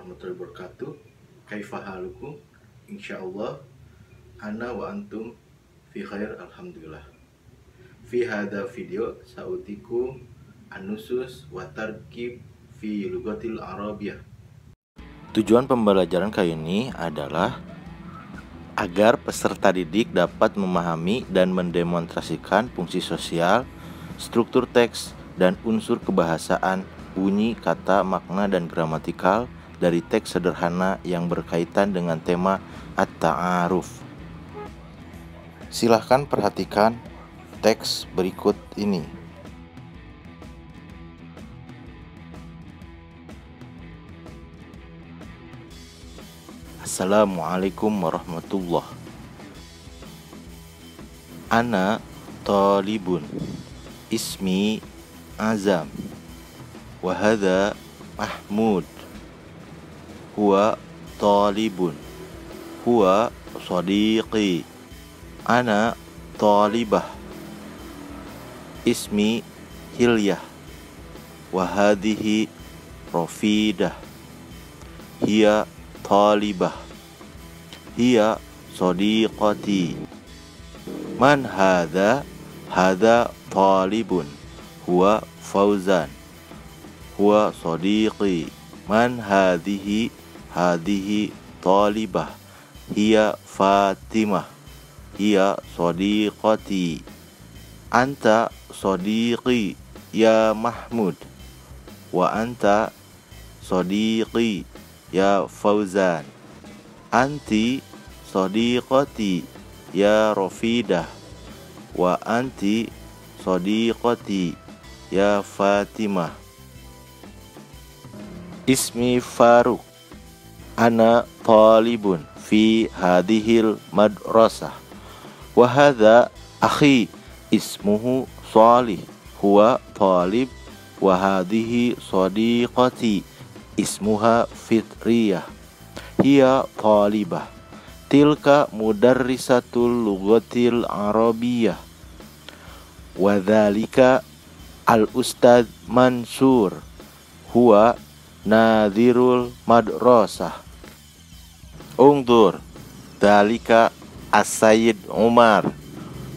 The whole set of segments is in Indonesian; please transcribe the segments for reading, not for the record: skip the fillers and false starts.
warahmatullahi wabarakatuh. Kaifa halukum? Insyaallah ana wa antum fi khair alhamdulillah. Fi hadha video sautiku anusus wa tarkib fi lugatil arabiyah. Tujuan pembelajaran kali ini adalah agar peserta didik dapat memahami dan mendemonstrasikan fungsi sosial, struktur teks, dan unsur kebahasaan, bunyi, kata, makna, dan gramatikal dari teks sederhana yang berkaitan dengan tema at-ta'aruf. Silahkan perhatikan teks berikut ini. Assalamualaikum warahmatullahi. Ana talibun, ismi Azam, wa hadha Mahmud. Huwa talibun, huwa sadiqi. Ana talibah, ismi Hilyah, wa hadhihi Rafidah. Hiya talibah, hiya sadiqati. Man hadha? Hadha talibun, huwa Fauzan, huwa sadiqi. Man hadhihi? Hadhihi talibah, hiya Fatimah, hiya sadiqati. Anta sadiqi ya Mahmud, wa anta sadiqi ya Fauzan. Anti sadiqati ya Rafidah, wa anti sadiqati ya Fatimah. Ismi Faruk, ana talibun fi hadhil madrasah, wa hadha akhi ismuhu Salih, huwa talib, wa hadhihi sadiqati ismuha Fitriyah, hiya talibah. Tilka mudarrisatul lughatil arabiyyah, wa dzalika al ustadz Mansur, huwa nadhirul madrasah. Ungdur dzalika as-sayyid Umar,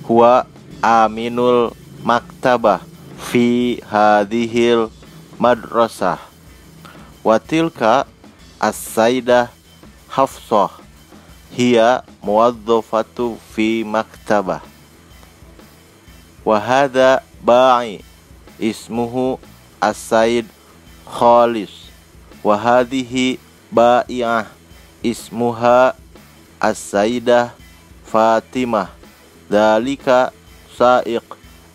huwa aminul maktabah fi hadhil madrasah. Wa tilka as-sayyidah Hafsah, hiya muwazzafatu fi maktabah. Wa hadha ba'i ismuhu as-sayyid Khalis, wa hadhihi ba'i'ah ismuha as-sayyidah Fatimah. Dzalika sa'iq,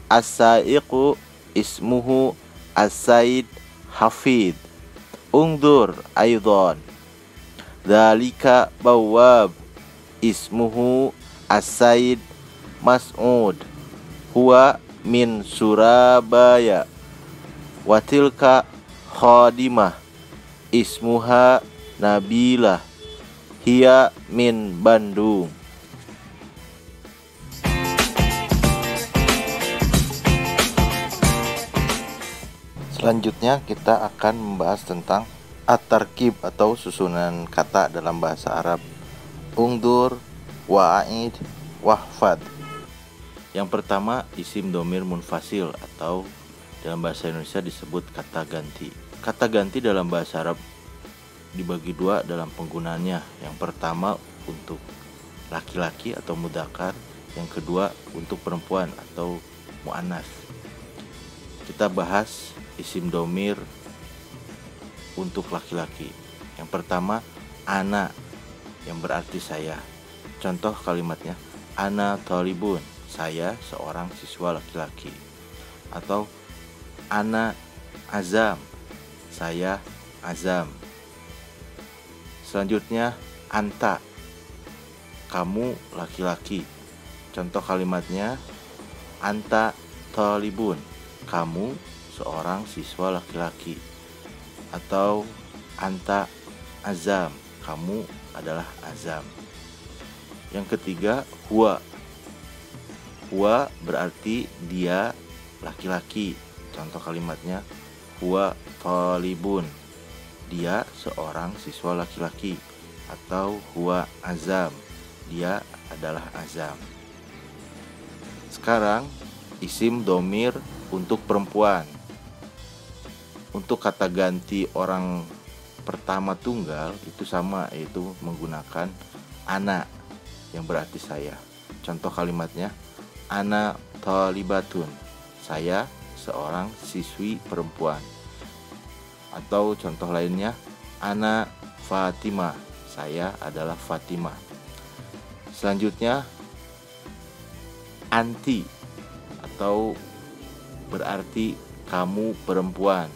as-sa'iqu ismuhu as-sayyid Hafid. Ungdur aidan, dzalika bawwab ismuhu as-sayyid Mas'ud, huwa min Surabaya. Wa tilka khadimah ismuha Nabilah, hiya min Bandung. Selanjutnya kita akan membahas tentang at-tarkib atau susunan kata dalam bahasa Arab. Ungdur, wa'id, wahfad. Yang pertama isim domir munfasil atau dalam bahasa Indonesia disebut kata ganti. Kata ganti dalam bahasa Arab dibagi dua dalam penggunaannya. Yang pertama untuk laki-laki atau mudzakkar, yang kedua untuk perempuan atau muannas. Kita bahas isim domir untuk laki-laki. Yang pertama ana, yang berarti saya. Contoh kalimatnya, ana talibun, saya seorang siswa laki-laki. Atau ana Azam, saya Azam. Selanjutnya anta, kamu laki-laki. Contoh kalimatnya, anta talibun, kamu seorang siswa laki-laki. Atau anta Azam, kamu adalah Azam. Yang ketiga huwa. Huwa berarti dia laki-laki. Contoh kalimatnya, huwa talibun, dia seorang siswa laki-laki. Atau huwa azam, dia adalah azam. Sekarang isim domir untuk perempuan. Untuk kata ganti orang pertama tunggal itu sama, yaitu menggunakan ana yang berarti saya. Contoh kalimatnya, ana thalibatun, saya seorang siswi perempuan. Atau contoh lainnya, ana Fatimah, saya adalah Fatimah. Selanjutnya, anti atau berarti kamu perempuan.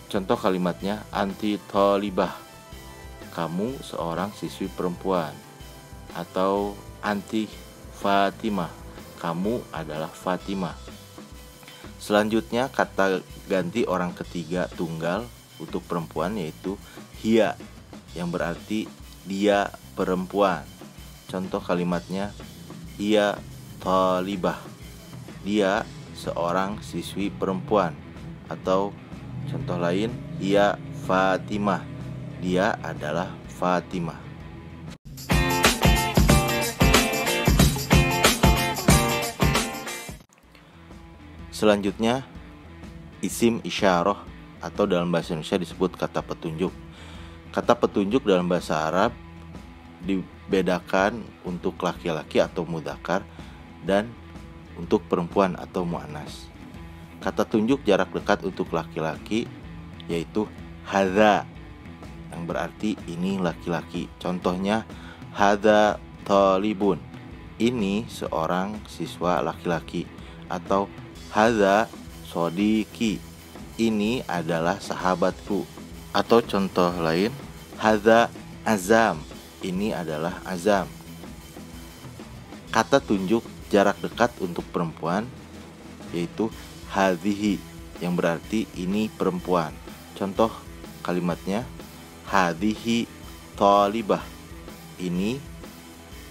Contoh kalimatnya, anti thalibah, kamu seorang siswi perempuan. Atau anti Fatimah, kamu adalah Fatimah. Selanjutnya kata ganti orang ketiga tunggal untuk perempuan yaitu hiya yang berarti dia perempuan. Contoh kalimatnya, hiya thalibah, dia seorang siswi perempuan. Atau contoh lain, hiya Fatimah, dia adalah Fatimah. Selanjutnya, isim isyarah atau dalam bahasa Indonesia disebut kata petunjuk. Kata petunjuk dalam bahasa Arab dibedakan untuk laki-laki atau mudzakkar dan untuk perempuan atau muannas. Kata tunjuk jarak dekat untuk laki-laki yaitu hadza, yang berarti ini laki-laki. Contohnya, hadza thalibun, ini seorang siswa laki-laki. Atau hadza sodiki, ini adalah sahabatku. Atau contoh lain, hadza azam, ini adalah azam. Kata tunjuk jarak dekat untuk perempuan yaitu hadhihi, yang berarti ini perempuan. Contoh kalimatnya, hadhihi thalibah, ini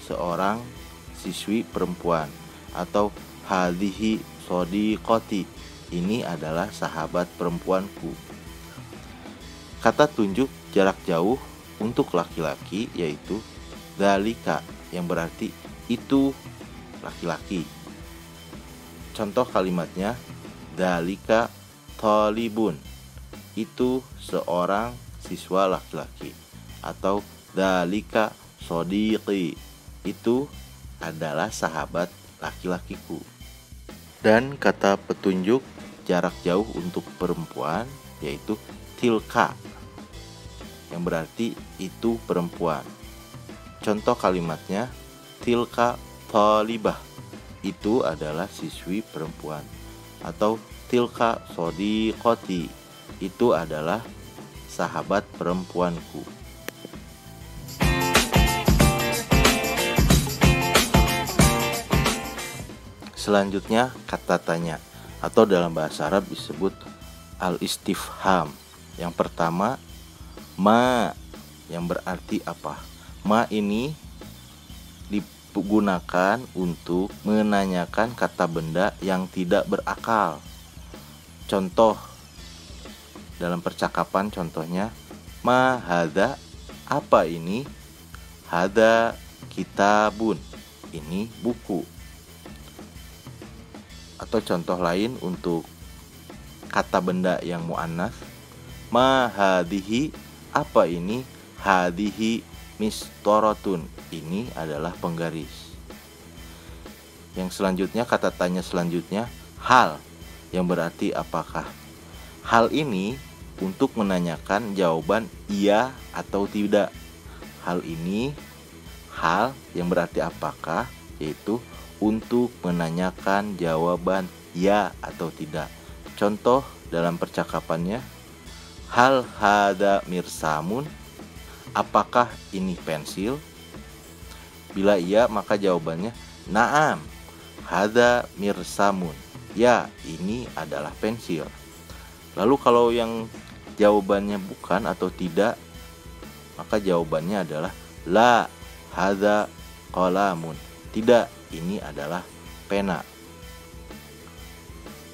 seorang siswi perempuan. Atau hadhihi shodiqati, ini adalah sahabat perempuanku. Kata tunjuk jarak jauh untuk laki-laki yaitu dzalika, yang berarti itu laki-laki. Contoh kalimatnya, dzalika thalibun, itu seorang siswa laki-laki. Atau dzalika shodiqi, itu adalah sahabat laki-lakiku. Dan kata petunjuk jarak jauh untuk perempuan yaitu tilka, yang berarti itu perempuan. Contoh kalimatnya, tilka thalibah, itu adalah siswi perempuan. Atau tilka shodiqati, itu adalah sahabat perempuanku. Selanjutnya kata tanya atau dalam bahasa Arab disebut al-istifham. Yang pertama, ma, yang berarti apa? Ma ini digunakan untuk menanyakan kata benda yang tidak berakal. Contoh dalam percakapan, contohnya, ma hadza, apa ini? Hadza kitabun, ini buku. Atau contoh lain untuk kata benda yang muannas, ma hadhihi, apa ini? Hadhihi mistoratun, ini adalah penggaris. Yang selanjutnya, kata tanya selanjutnya, hal, yang berarti apakah. Hal ini untuk menanyakan jawaban iya atau tidak. Hal ini, hal yang berarti apakah, yaitu untuk menanyakan jawaban ya atau tidak. Contoh dalam percakapannya, hal hada mirsamun, apakah ini pensil? Bila iya, maka jawabannya na'am hada mirsamun, ya ini adalah pensil. Lalu kalau yang jawabannya bukan atau tidak, maka jawabannya adalah la hada qalamun, tidak, ini adalah pena.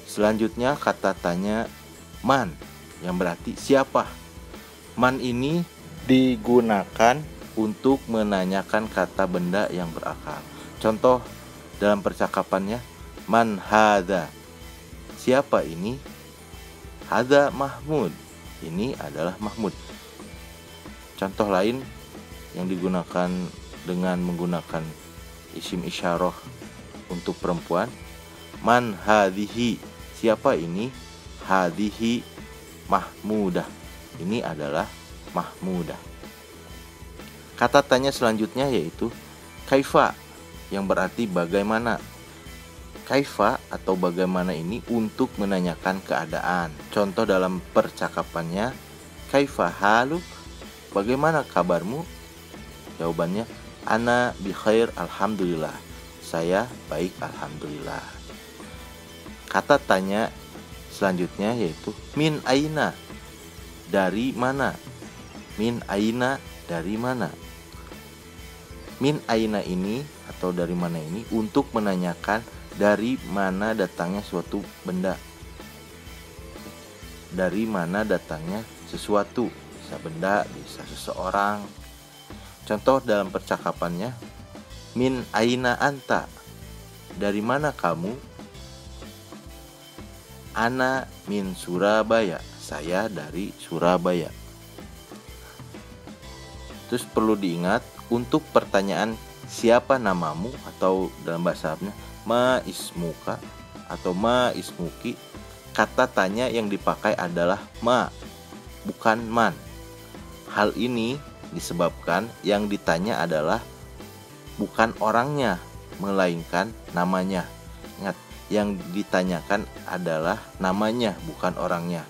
Selanjutnya kata tanya man, yang berarti siapa. Man ini digunakan untuk menanyakan kata benda yang berakal. Contoh dalam percakapannya, man hadza, siapa ini? Hadza Mahmud, ini adalah Mahmud. Contoh lain yang digunakan dengan menggunakan isim isyarah untuk perempuan, man hadhihi, siapa ini? Hadhihi Mahmudah, ini adalah Mahmudah. Kata tanya selanjutnya yaitu kaifa, yang berarti bagaimana. Kaifa atau bagaimana ini untuk menanyakan keadaan. Contoh dalam percakapannya, kaifa haluk, bagaimana kabarmu? Jawabannya, ana bi khair alhamdulillah, saya baik alhamdulillah. Kata tanya selanjutnya yaitu min aina, dari mana. Min aina, dari mana. Min aina ini atau dari mana ini untuk menanyakan dari mana datangnya suatu benda, dari mana datangnya sesuatu, bisa benda, bisa seseorang. Contoh dalam percakapannya, min aina anta, dari mana kamu? Ana min Surabaya, saya dari Surabaya. Terus perlu diingat untuk pertanyaan siapa namamu atau dalam bahasa Arabnya ma ismuka atau ma ismuki, kata tanya yang dipakai adalah ma, bukan man. Hal ini disebabkan yang ditanya adalah bukan orangnya, melainkan namanya. Ingat, yang ditanyakan adalah namanya, bukan orangnya.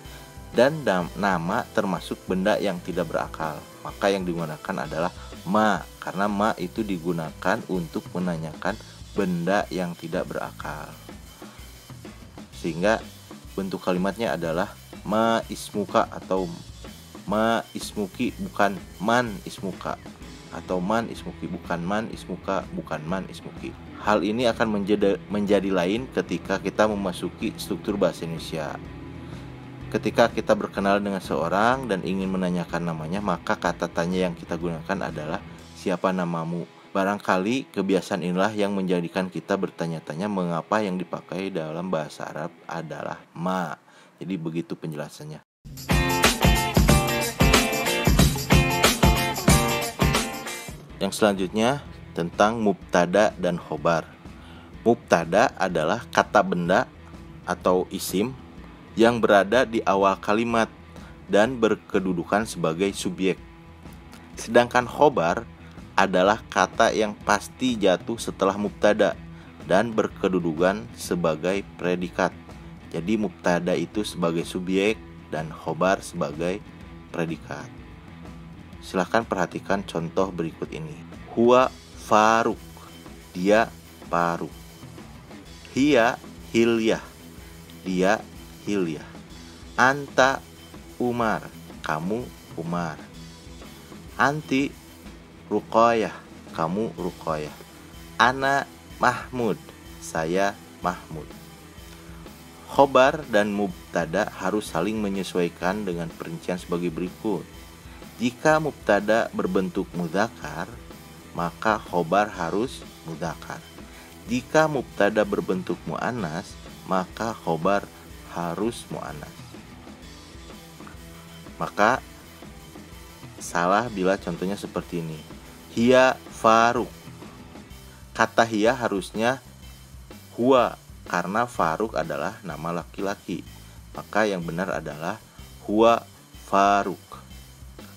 Dan nama termasuk benda yang tidak berakal, maka yang digunakan adalah ma, karena ma itu digunakan untuk menanyakan benda yang tidak berakal. Sehingga bentuk kalimatnya adalah ma ismuka atau ma ismuki, bukan man ismuka, atau man ismuki, bukan man ismuka, bukan man ismuki. Hal ini akan menjadi lain ketika kita memasuki struktur bahasa Indonesia. Ketika kita berkenal dengan seorang dan ingin menanyakan namanya, maka kata tanya yang kita gunakan adalah siapa namamu. Barangkali kebiasaan inilah yang menjadikan kita bertanya-tanya mengapa yang dipakai dalam bahasa Arab adalah ma. Jadi begitu penjelasannya. Yang selanjutnya tentang mubtada dan khobar. Mubtada adalah kata benda atau isim yang berada di awal kalimat dan berkedudukan sebagai subjek. Sedangkan khobar adalah kata yang pasti jatuh setelah mubtada dan berkedudukan sebagai predikat. Jadi mubtada itu sebagai subjek dan khobar sebagai predikat. Silahkan perhatikan contoh berikut ini. Huwa Faruk, dia Faruk. Hiya Hilyah, dia Hilyah. Anta Umar, kamu Umar. Anti Ruqayyah, kamu Ruqayyah. Ana Mahmud, saya Mahmud. Khobar dan mubtada harus saling menyesuaikan dengan perincian sebagai berikut. Jika mubtada berbentuk mudzakkar, maka khobar harus mudzakkar. Jika mubtada berbentuk muannas, maka khobar harus muannas. Maka salah bila contohnya seperti ini. Hiya Faruk. Kata hiya harusnya huwa, karena Faruk adalah nama laki-laki. Maka yang benar adalah huwa Faruk.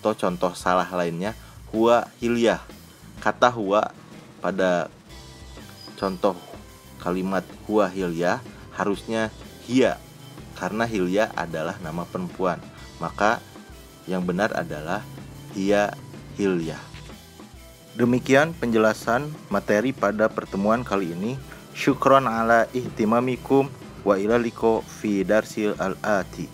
Atau contoh salah lainnya, huwa Hilyah. Kata huwa pada contoh kalimat huwa Hilyah harusnya hiya, karena Hilyah adalah nama perempuan. Maka yang benar adalah hiya Hilyah. Demikian penjelasan materi pada pertemuan kali ini. Syukron ala ihtimamikum wa ila liqa fi darsil al-ati.